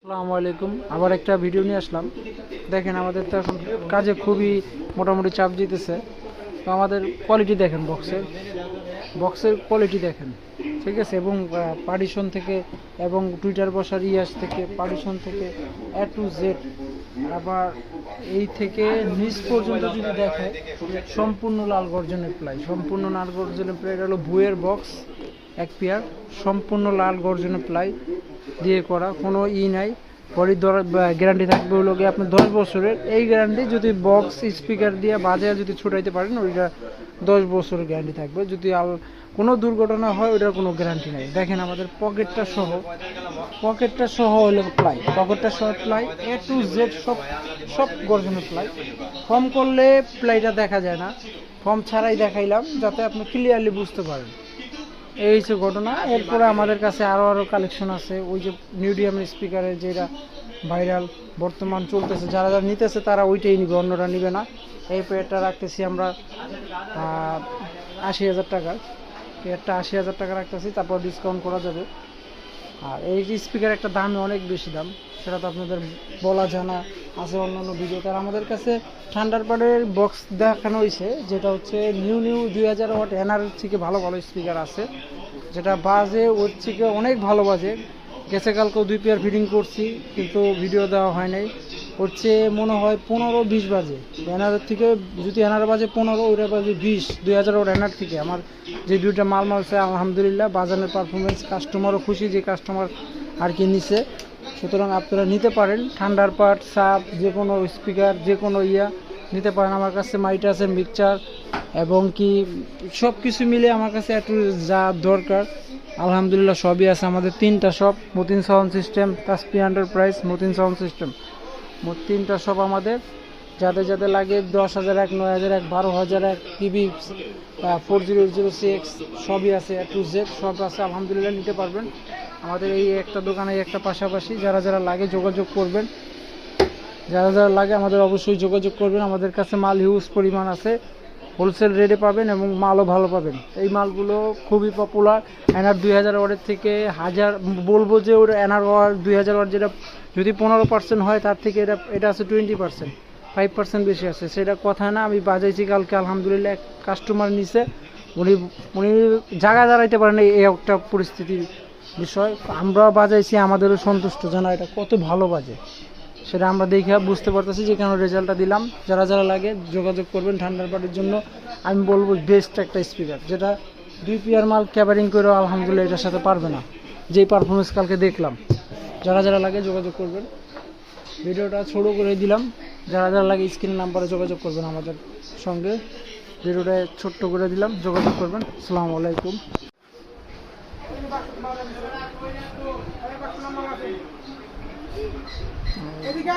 আসসালামু আলাইকুম। আবার একটা ভিডিও নিয়ে আসলাম। দেখেন আমাদের তো এখন কাজে খুবই মোটামুটি চাপ জিতেছে। তো আমাদের কোয়ালিটি দেখেন, বক্সের কোয়ালিটি দেখেন, ঠিক আছে। এবং পার্টিশন থেকে এবং টুইটার বসার ইয়াস থেকে পার্টিশন থেকে এ টু জেড, আবার এই থেকে নিচ পর্যন্ত যদি দেখায় সম্পূর্ণ লাল গর্জনের প্লাই, সম্পূর্ণ লাল গর্জনের প্লাই। এটা হলো বুয়ের বক্স এক পেয়ার, সম্পূর্ণ লাল গর্জনের প্লাই দিয়ে করা, কোনো নাই। বডির গ্যারান্টি থাকবে হলো গিয়ে আপনার 10 বছরের। এই গ্যারান্টি যদি বক্স স্পিকার দিয়ে বাজায় যদি ছুটাইতে পারেন ওইটা 10 বছরের গ্যারান্টি থাকবে। যদি কোনো দুর্ঘটনা হয় ওইটার কোনো গ্যারান্টি নেই। দেখেন আমাদের পকেটটা সহ হলো প্লাই, পকেটটা সহ প্লাই এ টু জেড সব গর্জনের প্লাই। ফর্ম করলে প্লাইটা দেখা যায় না, ফর্ম ছাড়াই দেখাইলাম যাতে আপনি ক্লিয়ারলি বুঝতে পারেন। এই হচ্ছে ঘটনা। এরপরে আমাদের কাছে আরও কালেকশন আছে। ওই যে মিডিয়াম স্পিকারের যেটা ভাইরাল বর্তমান চলতেছে, যারা নিতেছে তারা ওইটাই নিবে, অন্যরা নিবে না। এই পেয়ারটা রাখতেছি আমরা 80,000 টাকা। পেয়ারটা 80,000 টাকা রাখতেছি, তারপর ডিসকাউন্ট করা যাবে। আর এই স্পিকার একটা দামে অনেক বেশি দাম, সেটা তো আপনাদের বলা জানা আছে অন্যান্য ভিডিও। তার আমাদের কাছে থান্ডারবার্ডের বক্স দেখানো হয়েছে, যেটা হচ্ছে নিউ 2000 ওয়াট এনআর থেকে ভালো স্পিকার আছে, যেটা বাজে ওর থেকে অনেক ভালো বাজে। গেছে কালকেও 2 পেয়ার ফিটিং করছি, কিন্তু ভিডিও দেওয়া হয় নাই। হচ্ছে মনে হয় 15-20 বাজে এনআরের থেকে। যদি এনআর বাজে 15, ওইটা বাজে 20, 2000 ওয়াট এনআর থেকে। আমার যে দুইটা মাল মারছে আলহামদুলিল্লাহ, বাজানের পারফরমেন্স, কাস্টমারও খুশি যে কাস্টমার আর কি নিছে। সুতরাং আপনারা নিতে পারেন থান্ডারবার্ড, সাব, যে কোনো স্পিকার, যে কোনো নিতে পারেন। আমার কাছে মাইট আছে, মিক্সচার এবং কি সব কিছু মিলে আমার কাছে একটু যা দরকার আলহামদুলিল্লাহ সবই আছে। আমাদের 3টা শপ, মতিন সাউন্ড সিস্টেম, তাসপি এন্টারপ্রাইজ, মতিন সাউন্ড সিস্টেম, মোট 3টা শপ আমাদের। যাদের লাগে 10,001, 9,001, 12,001 টিভি, 4006 সবই আছে, এ টু জেড সব আছে আলহামদুলিল্লাহ, নিতে পারবেন। আমাদের এই একটা দোকানে একটা পাশাপাশি। যারা লাগে যোগাযোগ করবেন, যারা লাগে আমাদের অবশ্যই যোগাযোগ করবেন। আমাদের কাছে মাল হিউজ পরিমাণ আছে, হোলসেল রেটে পাবেন এবং মালও ভালো পাবেন। এই মালগুলো খুবই পপুলার। এনআর 2000 ওয়াটের থেকে বলবো যে ওর এনআর 2000 ওয়াট যেটা যদি 15% হয়, তার থেকে এটা আছে 20%, 5% বেশি আছে। সেটা কথা না, আমি বাজাইছি কালকে আলহামদুলিল্লাহ, এক কাস্টমার নিছে, উনি জায়গা দাঁড়াইতে পারেন। এই একটা পরিস্থিতির বিষয়, আমরা বাজাইছি, আমাদেরও সন্তুষ্ট জানা এটা কত ভালো বাজে, সেটা আমরা দেখে বুঝতে পারতেছি, যে কেন রেজাল্টটা দিলাম। যারা লাগে যোগাযোগ করবেন থান্ডারবার্ডের জন্য। আমি বলবো বেস্ট একটা স্পিকার, যেটা 2 পেয়ার মাল ক্যাভারিং করেও আলহামদুলিল্লাহ এটার সাথে পারবে না, যেই পারফরমেন্স কালকে দেখলাম। যারা লাগে যোগাযোগ করবেন। ভিডিওটা ছোট করে দিলাম, যারা লাগে স্ক্রিন নাম্বারে যোগাযোগ করবেন আমাদের সঙ্গে। ভিডিওটা ছোট্ট করে দিলাম, যোগাযোগ করবেন। আসসালামু আলাইকুম। এদিকে